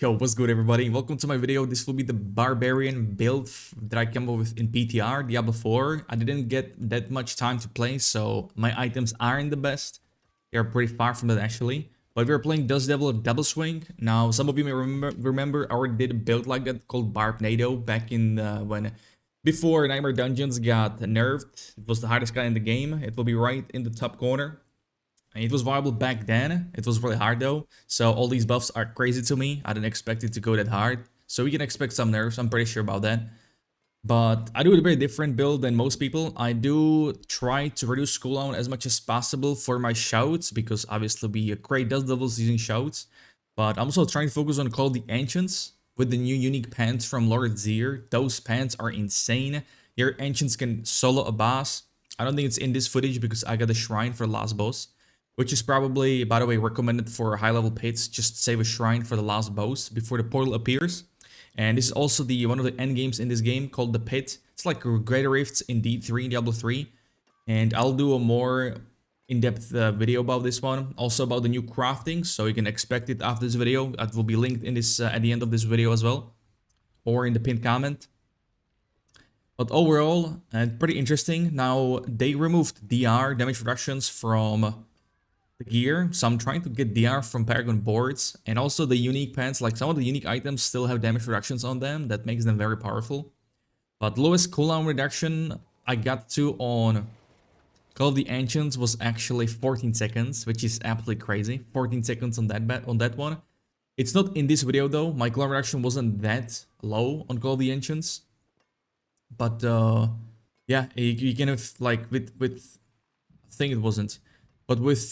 Yo, what's good everybody? Welcome to my video. This will be the Barbarian build that I came up with in PTR, Diablo 4. I didn't get that much time to play, so my items aren't the best. They're pretty far from that actually. But we're playing Dust Devil Double Swing. Now, some of you may remember I already did a build like that called Barbnado back in before Nightmare Dungeons got nerfed. It was the hardest guy in the game. It will be right in the top corner. And it was viable back then. It was really hard though. So all these buffs are crazy to me. I didn't expect it to go that hard. So we can expect some nerfs. I'm pretty sure about that. But I do a very different build than most people. I do try to reduce cooldown as much as possible for my shouts, because obviously we create dust devils using shouts. But I'm also trying to focus on Call the Ancients with the new unique pants from Lord Zir. Those pants are insane. Your Ancients can solo a boss. I don't think it's in this footage because I got a shrine for the last boss, which is probably, by the way, recommended for high level pits. Just save a shrine for the last boss before the portal appears. And this is also the one of the end games in this game called the Pit. It's like Greater Rifts in D3, Diablo 3. And I'll do a more in-depth video about this one. Also about the new crafting, so you can expect it after this video. That will be linked in this at the end of this video as well, or in the pinned comment. But overall, pretty interesting. Now, they removed DR, damage reductions, from gear, so I'm trying to get DR from Paragon boards, and also the unique pants. Like, some of the unique items still have damage reductions on them. That makes them very powerful. But lowest cooldown reduction I got to on Call of the Ancients was actually 14 seconds, which is absolutely crazy. 14 seconds on that one. It's not in this video though. My cooldown reduction wasn't that low on Call of the Ancients, but yeah, you can have, like, with I think it wasn't. But with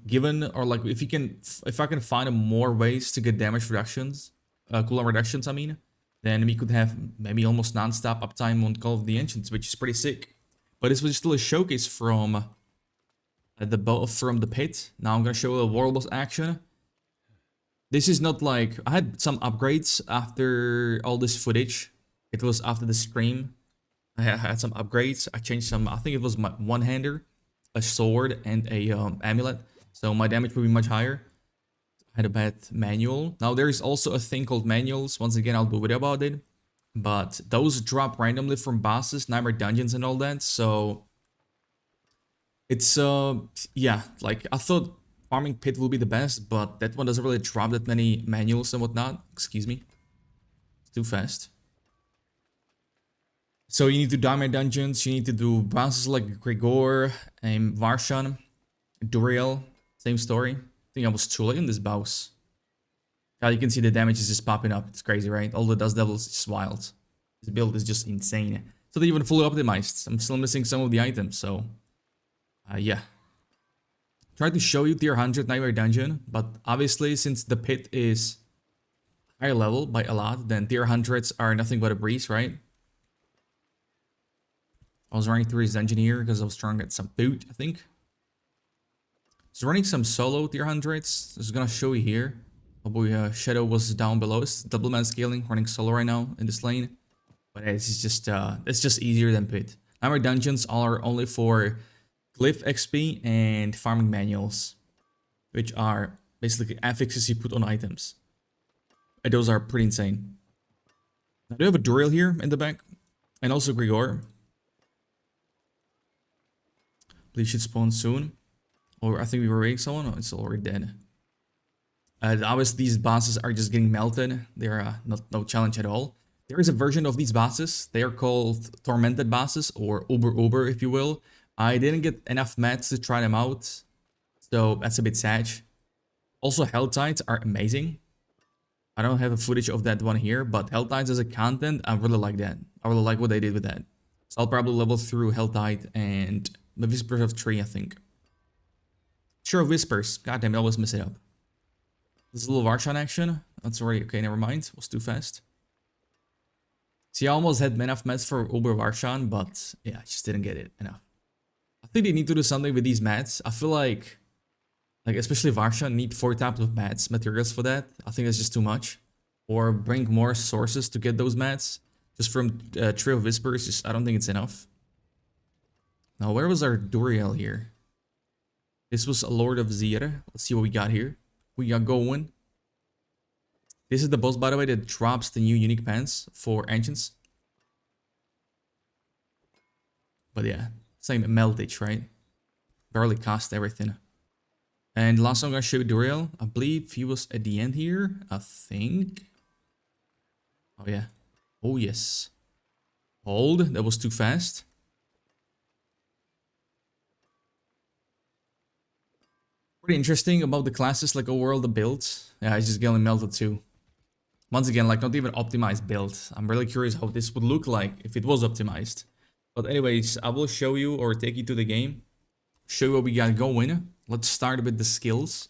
given, or like, if I can find more ways to get damage reductions, cooldown reductions, I mean, then we could have maybe almost non-stop uptime on Call of the Ancients, which is pretty sick. But this was still a showcase from the pit. Now I'm gonna show a world boss action. This is not like, I had some upgrades after all this footage. It was after the stream. I had some upgrades. I changed some. I think it was my one-hander, a sword, and a amulet, so my damage will be much higher. I had a bad manual. Now there is also a thing called manuals. Once again, I'll do a video about it, but those drop randomly from bosses, Nightmare Dungeons, and all that. So it's yeah, like, I thought farming pit will be the best, but that one doesn't really drop that many manuals and whatnot. Excuse me, it's too fast. So you need to do Diamond Dungeons, you need to do bosses like Grigor and Varshan, Duriel, same story. I think I was too late in this boss. Now you can see the damage is just popping up. It's crazy, right? All the Dust Devils is wild. This build is just insane. So they even fully optimized. I'm still missing some of the items, so yeah. Tried to show you tier 100 Nightmare Dungeon, but obviously since the pit is higher level by a lot, then tier 100s are nothing but a breeze, right? I was running through his engineer because I was trying to get some food, I think. So running some solo tier 100s. This is gonna show you here. Oh boy, Shadow was down below. It's double man scaling, running solo right now in this lane. But it's just easier than pit. Nightmare Dungeons are only for glyph XP and farming manuals, which are basically affixes you put on items. And those are pretty insane. Now, do have a Duriel here in the back, and also Grigor. Please should spawn soon. Or I think we were raiding someone. Oh, it's already dead. Obviously, these bosses are just getting melted. They're no challenge at all. There is a version of these bosses. They are called Tormented bosses, or Uber, if you will. I didn't get enough mats to try them out, so that's a bit sad. Also, Hell Tides are amazing. I don't have a footage of that one here, but Hell Tides as a content, I really like that. I really like what they did with that. So I'll probably level through Hell Tide and the Whispers of Tree, I think. Sure, Whispers. God damn it, I always mess it up. This is a little Varshan action. That's already okay, never mind. It was too fast. See, I almost had enough mats for Uber Varshan, but yeah, I just didn't get it enough. I think they need to do something with these mats. I feel like especially Varshan need 4 types of mats, materials for that. I think that's just too much. Or bring more sources to get those mats. Just from Tree of Whispers, I don't think it's enough. Now, where was our Duriel here? This was a Lord of Zir. Let's see what we got here. We got going. This is the boss, by the way, that drops the new unique pants for ancients. But yeah, same meltage, right? Barely cost everything. And last one I'm gonna show you Duriel. I believe he was at the end here. I think. Oh yeah. Oh yes. Hold. That was too fast. Pretty interesting about the classes, like overall the builds. Yeah, it's just getting melted too. Once again, like not even optimized build. I'm really curious how this would look like if it was optimized. But anyways, I will show you or take you to the game. Show you what we got going. Let's start with the skills.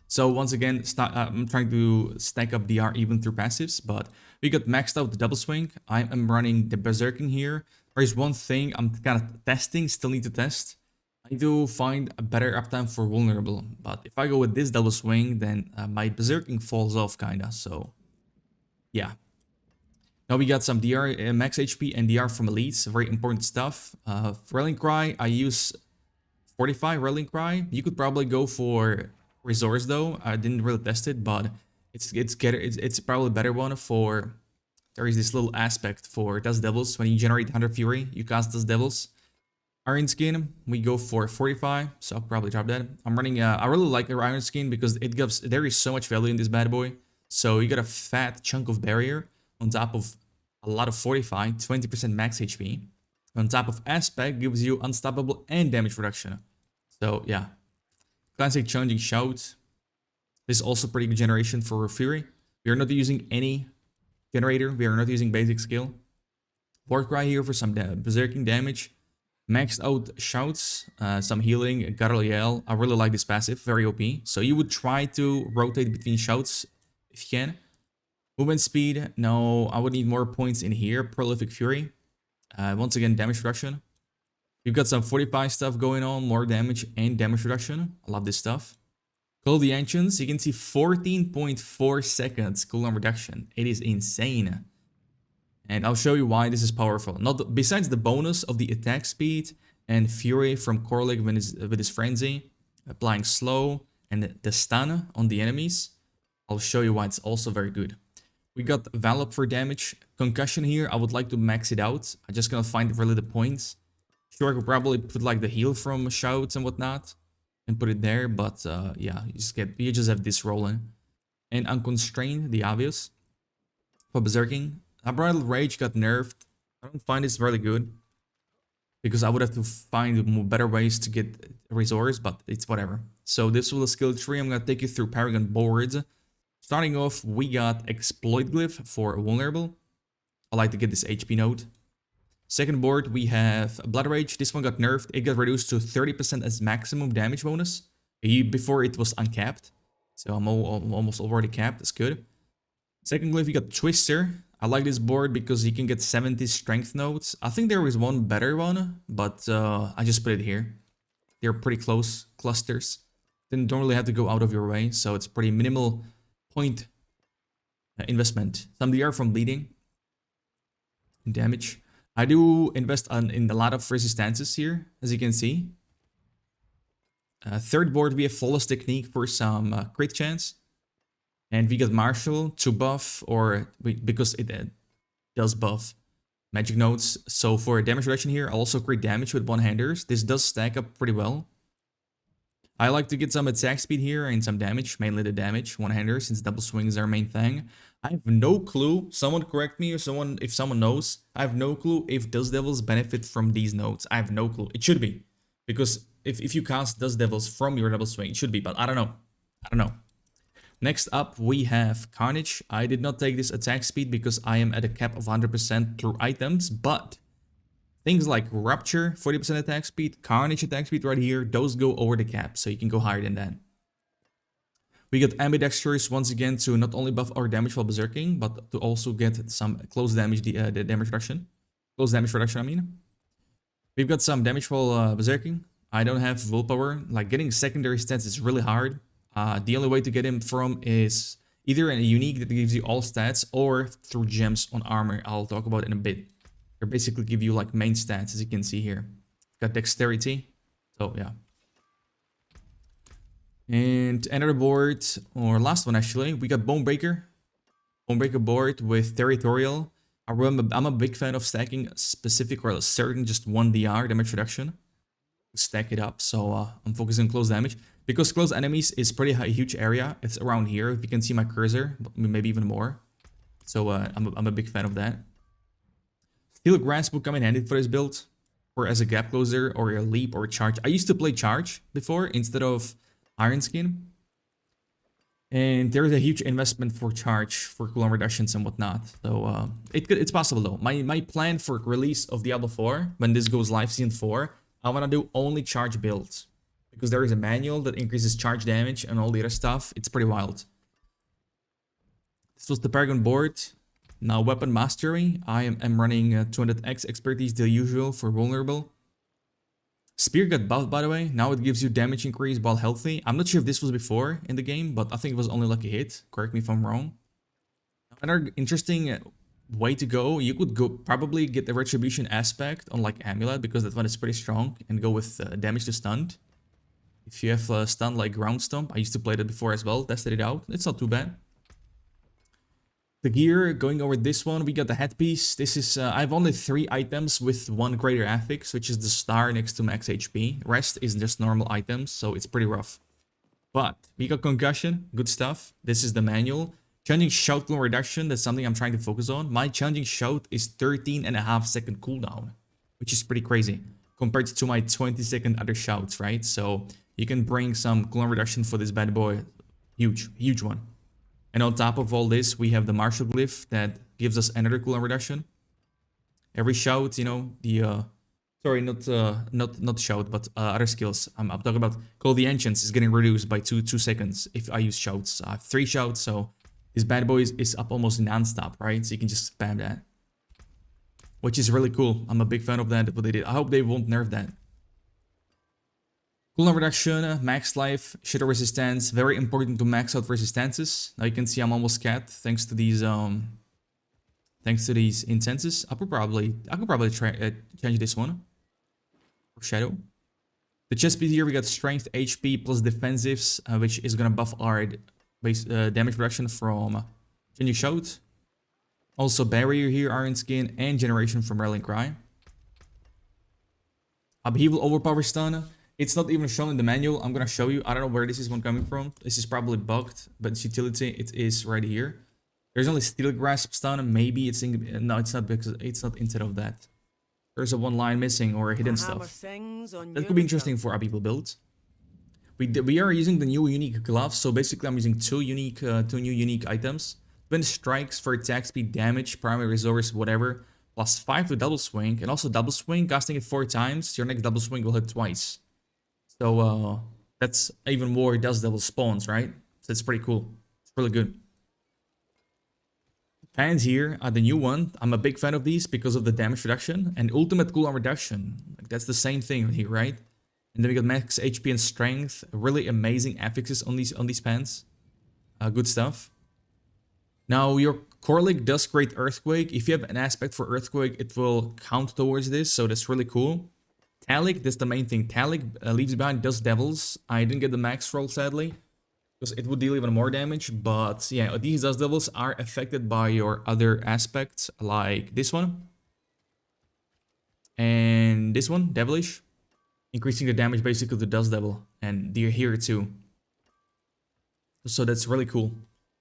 So once again, I'm trying to stack up DR even through passives, but we got maxed out the double swing. I am running the berserking here. There is one thing I'm kind of testing, still need to test. I need to find a better uptime for vulnerable, but if I go with this double swing, then my berserking falls off kinda, so yeah. Now we got some DR, max HP and DR from elites, very important stuff. Rallying Cry, I use 45 Rallying Cry. You could probably go for Resource though. I didn't really test it, but it's probably a better one for. There is this little aspect for Dust Devils. When you generate 100 Fury, you cast Dust Devils. Iron Skin, we go for 45, so I'll probably drop that. I'm running. I really like the Iron Skin because there is so much value in this bad boy. So you got a fat chunk of barrier on top of a lot of fortify, 20% max HP. On top of aspect gives you unstoppable and damage reduction. So yeah, classic challenging shout. This is also pretty good generation for Fury. We are not using any generator. We are not using basic skill. Warcry here for some berserking damage. Maxed out shouts, some healing, Garliel. I really like this passive, very OP. So you would try to rotate between shouts if you can. Movement speed, no, I would need more points in here. Prolific Fury. Once again, damage reduction. You've got some 45 stuff going on, more damage and damage reduction. I love this stuff. Call of the Ancients, you can see 14.4 seconds cooldown reduction. It is insane. And I'll show you why this is powerful. Besides the bonus of the attack speed and fury from Korlik with his frenzy, applying slow and the stun on the enemies, I'll show you why it's also very good. We got Valop for damage. Concussion here, I would like to max it out. I'm just gonna find really the points. Sure, I could probably put like the heal from shouts and whatnot and put it there, but yeah, you just have this rolling. And Unconstrained, the obvious. For Berserking. Unbridled Rage got nerfed. I don't find this really good because I would have to find better ways to get resource, but it's whatever. So this was the skill tree. I'm gonna take you through Paragon boards. Starting off, we got Exploit Glyph for vulnerable. I like to get this HP node. Second board, we have Blood Rage. This one got nerfed. It got reduced to 30% as maximum damage bonus. Before it was uncapped. So I'm almost already capped. That's good. Second glyph, we got Twister. I like this board because you can get 70 strength nodes. I think there is one better one, but I just put it here. They're pretty close clusters. Then don't really have to go out of your way, so it's pretty minimal point investment. Some DR from bleeding. Damage. I do invest in a lot of resistances here, as you can see. Third board, we have Flawless Technique for some crit chance. And we got Marshall to buff, because it does buff magic nodes. So for damage reduction here, I'll also crit damage with one-handers. This does stack up pretty well. I like to get some attack speed here and some damage, mainly the damage, one-hander, since double swings are our main thing. I have no clue, someone correct me, or if someone knows, I have no clue if Dust Devils benefit from these nodes. I have no clue. It should be, because if you cast Dust Devils from your double swing, it should be, but I don't know. I don't know. Next up, we have Carnage. I did not take this attack speed because I am at a cap of 100% through items, but things like Rupture, 40% attack speed, Carnage attack speed right here, those go over the cap, so you can go higher than that. We got Ambidextrous once again to not only buff our damage while berserking, but to also get some close damage, the damage reduction. Close damage reduction, I mean. We've got some damage while berserking. I don't have willpower. Like, getting secondary stats is really hard. The only way to get him from is either a unique that gives you all stats or through gems on armor. I'll talk about it in a bit. They basically give you like main stats, as you can see here. Got dexterity. So yeah. And another board, or last one actually, we got Bonebreaker. Bonebreaker board with Territorial. I'm a big fan of stacking a specific or a certain just 1 DR damage reduction. Stack it up, so I'm focusing on close damage. Because close enemies is pretty huge area. It's around here, if you can see my cursor, maybe even more. So I'm a big fan of that. Steel Grasp will come in handy for this build, or as a gap closer, or a leap, or a charge. I used to play charge before instead of Iron Skin. And there is a huge investment for charge, for cooldown reductions and whatnot. So it's possible though. My plan for release of Diablo 4, when this goes live season 4, I want to do only charge builds. Because there is a manual that increases charge damage and all the other stuff. It's pretty wild. This was the Paragon board. Now Weapon Mastery. I am running 200x expertise, the usual for vulnerable. Spear got buffed, by the way. Now it gives you damage increase while healthy. I'm not sure if this was before in the game, but I think it was only lucky hit. Correct me if I'm wrong. Another interesting way to go, you could go probably get the Retribution aspect on like Amulet, because that one is pretty strong, and go with damage to stunned. If you have stun like Ground Stomp, I used to play that before as well, tested it out. It's not too bad. The gear, going over this one, we got the headpiece. This is, I have only 3 items with 1 greater affix, which is the star next to max HP. Rest is just normal items, so it's pretty rough. But we got concussion, good stuff. This is the manual. Challenging shout cooldown reduction, that's something I'm trying to focus on. My challenging shout is 13.5-second cooldown, which is pretty crazy compared to my 20-second other shouts, right? So you can bring some cooldown reduction for this bad boy. Huge, huge one. And on top of all this, we have the Martial Glyph that gives us another cooldown reduction. Every shout, you know, the sorry, not shout, but other skills. I'm talking about Call the Ancients is getting reduced by 2 seconds if I use shouts. I have 3 shouts, so this bad boy is up almost non-stop, right? So you can just spam that, which is really cool. I'm a big fan of that. What they did. I hope they won't nerf that. Cooldown reduction, max life, shadow resistance, very important to max out resistances. Now you can see I'm almost capped thanks to these incenses. I could probably try change this one for shadow. The chest piece here we got strength, HP plus defensives, which is gonna buff our base damage reduction from changing shout. Also barrier here, Iron Skin, and generation from Rallying Cry. Upheaval overpower stun. It's not even shown in the manual. I'm gonna show you. I don't know where this is one coming from. This is probably bugged, but its utility, it is right here. There's only Steel Grasp stun. Maybe it's in, no, it's not, because it's not instead of that. There's a 1 line missing or hidden stuff. That could be interesting for our people build. We are using the new unique gloves. So basically, I'm using 2 new unique items. Twin strikes for attack speed, damage, primary resource, whatever. Plus 5 to double swing, and also double swing. Casting it 4 times, your next double swing will hit twice. So that's even more Dust Devil spawns, right? So that's pretty cool. It's really good. Fans here are the new one. I'm a big fan of these because of the damage reduction and ultimate cooldown reduction. Like, that's the same thing here, right? And then we got max HP and strength. Really amazing affixes on these pants. Good stuff. Now your Corlic does create Earthquake. If you have an aspect for Earthquake, it will count towards this. So that's really cool. Talic, that's the main thing. Talic leaves behind Dust Devils. I didn't get the max roll, sadly, because it would deal even more damage. But yeah, these Dust Devils are affected by your other aspects, like this one. And this one, Devilish. Increasing the damage basically to Dust Devil. And they're here too. So that's really cool.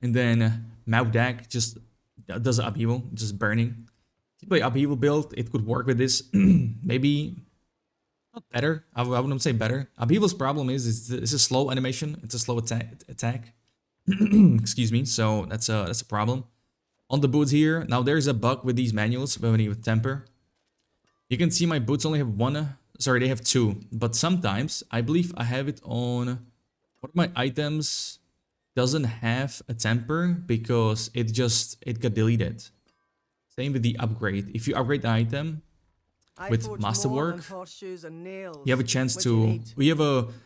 And then Maudak just does Upheaval, just burning. If you play Upheaval build, it could work with this. Maybe... not better. I wouldn't say better. Upheaval's problem is it's a slow animation. It's a slow attack. Excuse me. So that's a problem. On the boots here, now there's a bug with these manuals when you temper. You can see my boots only have 1. Sorry, they have 2. But sometimes I believe I have it on one of my items doesn't have a temper because it got deleted. Same with the upgrade. If you upgrade the item with Masterwork, you have a chance to,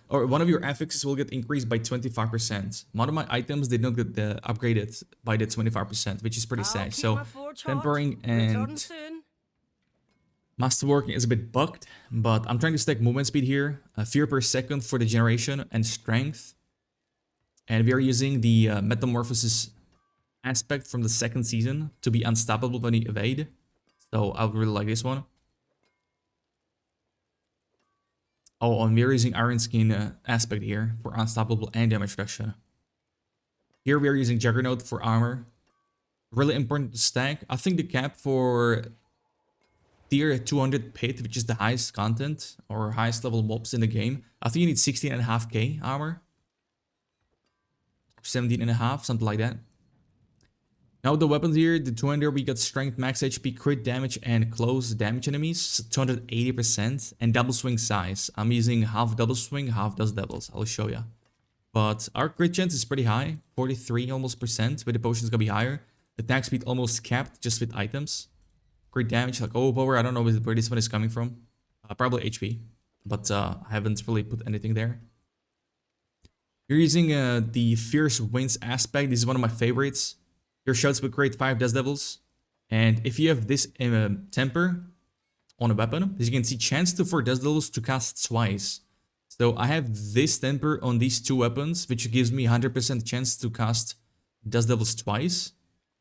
or one of your affixes will get increased by 25%. One of my items did not get upgraded by the 25%, which is pretty sad. So tempering and Masterwork is a bit bugged, but I'm trying to stack movement speed here, fear per second for the generation, and strength. And we are using the Metamorphosis aspect from the second season to be unstoppable when you evade. So I would really like this one. Oh, and we're using Iron Skin aspect here for unstoppable and damage reduction. Here we are using Juggernaut for armor. Really important to stack. I think the cap for tier 200 pit, which is the highest content or highest level mobs in the game, I think you need 16.5k armor. 17.5, something like that. Now the weapons here, the 200, we got strength, max HP, crit damage, and close damage enemies, 280%, and double swing size. I'm using half double swing, half dust devils. I'll show you. But our crit chance is pretty high, 43 almost percent. With the potions gonna be higher. Attack speed almost capped just with items. Crit damage like overpower. I don't know where this one is coming from. Probably HP, but I haven't really put anything there. You're using the Fierce Winds aspect. This is one of my favorites. Your shots will create 5 Dust Devils. And if you have this temper on a weapon, as you can see, chance for Dust Devils to cast twice. So I have this temper on these two weapons, which gives me 100% chance to cast Dust Devils twice.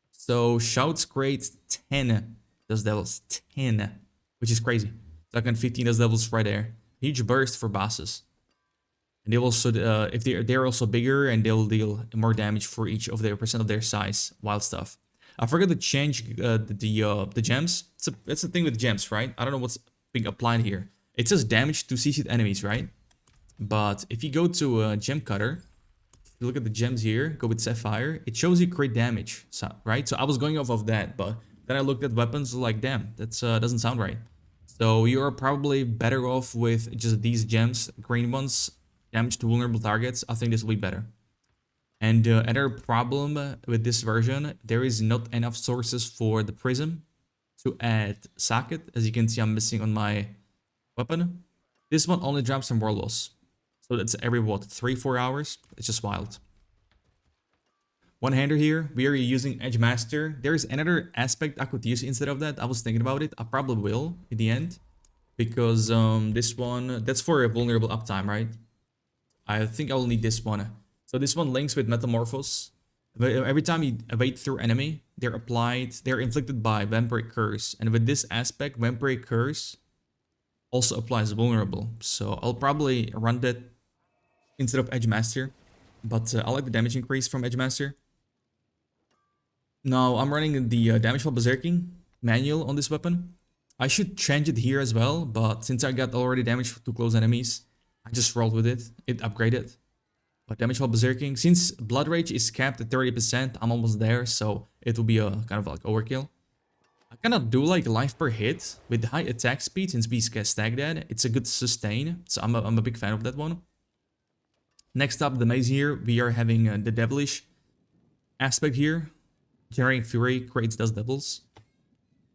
So shouts create 10 Dust Devils. 10. Which is crazy. So I can 15 Dust Devils right there. Huge burst for bosses. And they also, if they're also bigger, and they'll deal more damage for each of their percent of their size. Wild stuff. I forgot to change the gems. That's the thing with gems, right? I don't know what's being applied here. It says damage to CC'd enemies, right? But if you go to gem cutter, if you look at the gems here, go with Sapphire, it shows you crit damage, right? So I was going off of that, but then I looked at weapons like, damn, that doesn't sound right. So you're probably better off with just these gems, green ones. Damage to vulnerable targets, I think this will be better. And another problem with this version, there is not enough sources for the prism to add socket. As you can see, I'm missing on my weapon. This one only drops from Warloss. So that's every, what, 3-4 hours? It's just wild. One-hander here, we are using Edge Master. There's another aspect I could use instead of that. I was thinking about it. I probably will in the end. Because this one, that's for a vulnerable uptime, right? I think I will need this one. So this one links with Metamorphose. Every time you evade through enemy, they're inflicted by Vampiric Curse. And with this aspect, Vampiric Curse also applies vulnerable. So I'll probably run that instead of Edge Master. But I like the damage increase from Edge Master. Now I'm running the damage while berserking manual on this weapon. I should change it here as well, but since I got already damage to close enemies, I just rolled with it. It upgraded. But damage while berserking, since Blood Rage is capped at 30%, I'm almost there, so it will be a kind of like overkill. I cannot do like life per hit with high attack speed since we stack that. It's a good sustain, so I'm a big fan of that one. Next up, the maze here, we are having the devilish aspect here. Generating Fury creates Dust Devils.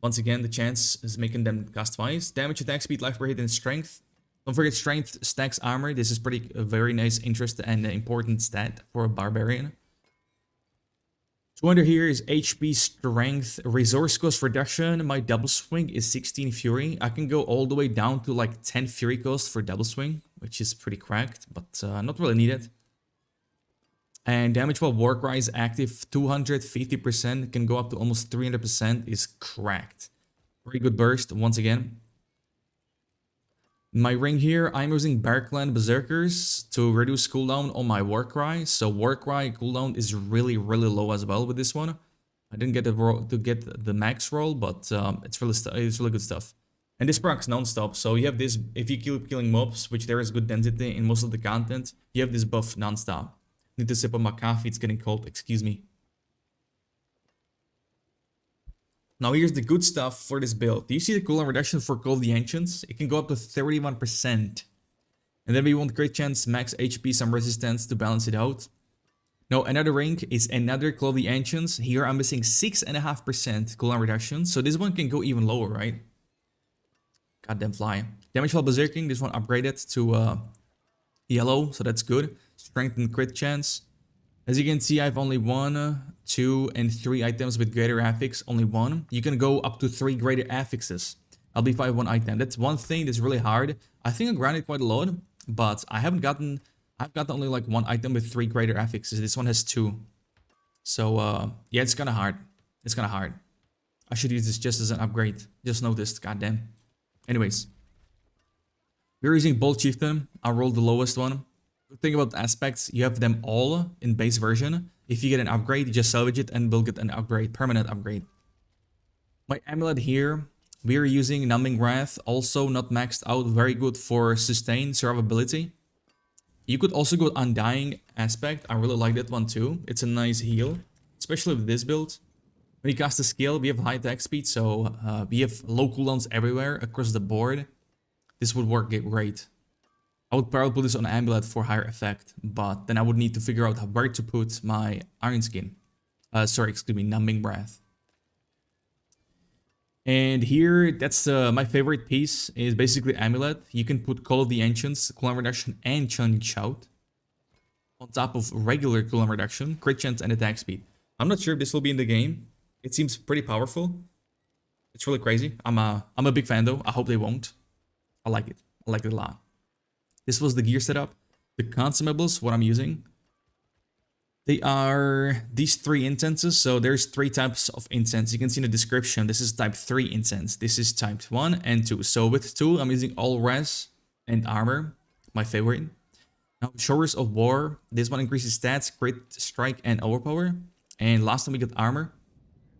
Once again, the chance is making them cast twice. Damage, attack speed, life per hit, and strength. Don't forget, strength stacks armor. This is a very nice interest and important stat for a barbarian. 200 here is HP, strength, resource cost reduction. My double swing is 16 fury. I can go all the way down to like 10 fury cost for double swing, which is pretty cracked, but not really needed. And damage while Warcry is active, 250%, can go up to almost 300%, is cracked. Very good burst, once again. My ring here, I'm using Barkland Berserkers to reduce cooldown on my Warcry. So Warcry cooldown is really low as well with this one. I didn't get the max roll, but it's really good stuff. And this procs non-stop, so you have this, if you keep killing mobs, which there is good density in most of the content, you have this buff non-stop. Need to sip on my coffee, it's getting cold, excuse me. Now here's the good stuff for this build. Do you see the cooldown reduction for Call of the Ancients? It can go up to 31%. And then we want crit chance, max HP, some resistance to balance it out. Now another ring is another Call of the Ancients. Here I'm missing 6.5% cooldown reduction. So this one can go even lower, right? Goddamn fly. Damage while berserking, this one upgraded to yellow, so that's good. Strength and crit chance. As you can see, I have only 1, 2, and 3 items with greater affix. Only 1. You can go up to 3 greater affixes. I'll be 1 item. That's one thing that's really hard. I think I grinded quite a lot, but I haven't gotten I've got only like one item with 3 greater affixes. This one has 2. So yeah, it's kind of hard. It's kind of hard. I should use this just as an upgrade. Just noticed, goddamn. Anyways, we're using Bolt Chieftain. I rolled the lowest one. Good thing about the aspects, you have them all in base version. If you get an upgrade, you just salvage it and we'll get an upgrade, permanent upgrade. My amulet here, we are using Numbing Wrath, also not maxed out, very good for sustain, survivability. You could also go Undying aspect, I really like that one too. It's a nice heal, especially with this build. When you cast a skill, we have high attack speed, so we have low cooldowns everywhere across the board. This would work great. I would probably put this on Amulet for higher effect, but then I would need to figure out where to put my Iron Skin. Numbing Breath. And here, that's my favorite piece, is basically Amulet. You can put Call of the Ancients, cooldown reduction, and Challenging Shout. On top of regular cooldown reduction, crit chance, and attack speed. I'm not sure if this will be in the game. It seems pretty powerful. It's really crazy. I'm a big fan though. I hope they won't. I like it. I like it a lot. This was the gear setup. The Consumables, what I'm using. They are these 3 incenses. So there's 3 types of incense. You can see in the description. This is type 3 incense. This is type 1 and 2. So with 2, I'm using all res and armor. My favorite. Now, Shores of War. This one increases stats, crit, strike, and overpower. And last time we got armor.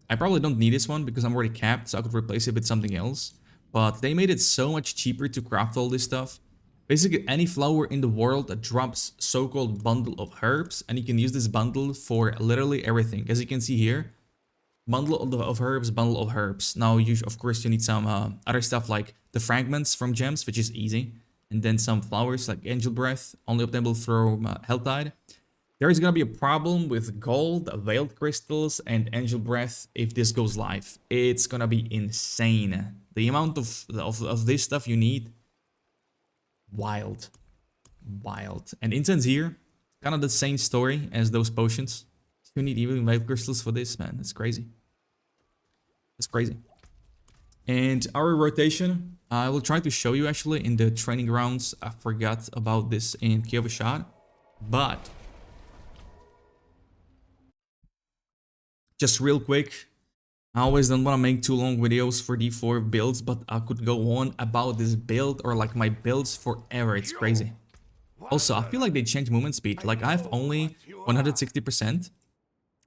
I probably don't need this one because I'm already capped, so I could replace it with something else. But they made it so much cheaper to craft all this stuff. Basically, any flower in the world that drops so-called bundle of herbs, and you can use this bundle for literally everything. As you can see here, bundle of herbs, bundle of herbs. Now, of course, you need some other stuff like the fragments from gems, which is easy. And then some flowers like Angel Breath, only obtainable from Health Tide. There is going to be a problem with gold, veiled crystals, and Angel Breath if this goes live. It's going to be insane. The amount of this stuff you need, wild. Wild. And incense here, kind of the same story as those potions. You need even veiled crystals for this, man. It's crazy. It's crazy. And our rotation, I will try to show you actually in the training grounds. I forgot about this in Key of a Shot. But just real quick, I always don't want to make too long videos for D4 builds, but I could go on about this build or like my builds forever. It's crazy. Also, I feel like they changed movement speed. Like I have only 160%,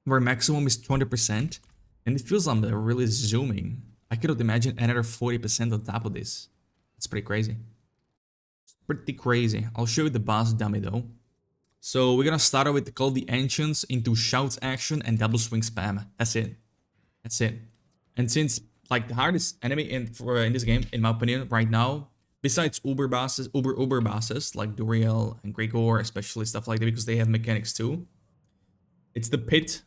where maximum is 200%, and it feels like I'm really zooming. I could imagine another 40% on top of this. It's pretty crazy. It's pretty crazy. I'll show you the boss dummy though. So we're gonna start out with the Call of the Ancients into Shouts action and double swing spam. That's it. That's it. And since like the hardest enemy in this game, in my opinion, right now, besides uber bosses like Duriel and Gregor, especially stuff like that, because they have mechanics too. It's the pit,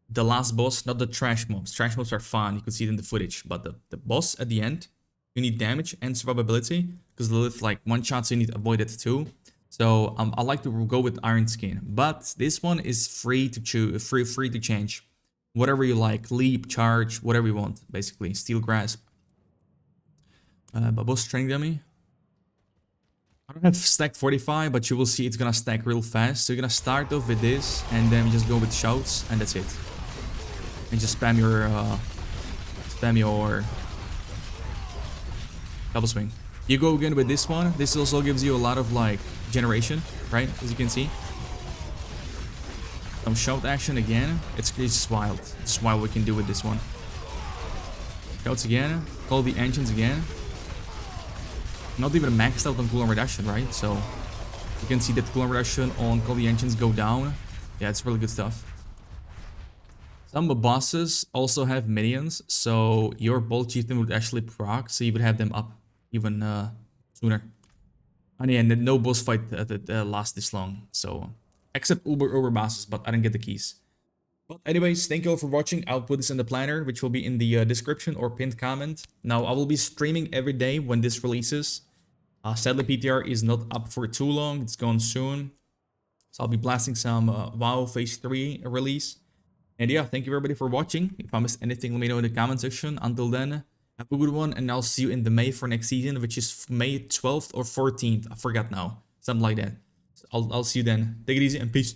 the last boss, not the trash mobs. Trash mobs are fun, you can see it in the footage, but the boss at the end, you need damage and survivability because they live like one shot, so you need to avoid it too. So I like to go with Iron Skin, but this one is free to choose, free to change, whatever you like, leap, charge, whatever you want, basically. Steel Grasp. But boss training dummy. I don't have stacked 45, but you will see it's gonna stack real fast. So you're gonna start off with this, and then just go with shouts, and that's it. And just spam your double swing. You go again with this one. This also gives you a lot of like generation, right? As you can see. Some shout action again. It's just wild. It's wild what we can do with this one. Shouts again. Call the Ancients again. Not even maxed out on cooldown reduction, right? So you can see that cooldown reduction on Call the Ancients go down. Yeah, it's really good stuff. Some bosses also have minions, so your Bolt Chieftain would actually proc, so you would have them up even sooner. And yeah, no boss fight that lasts this long, so except uber bosses, but I didn't get the keys. But anyways, thank you all for watching. I'll put this in the planner, which will be in the description or pinned comment. Now, I will be streaming every day when this releases. Sadly, PTR is not up for too long. It's gone soon. So I'll be blasting some WoW Phase 3 release. And yeah, thank you everybody for watching. If I missed anything, let me know in the comment section. Until then, have a good one, and I'll see you in the May for next season, which is May 12th or 14th. I forgot now. Something like that. I'll see you then. Take it easy and peace.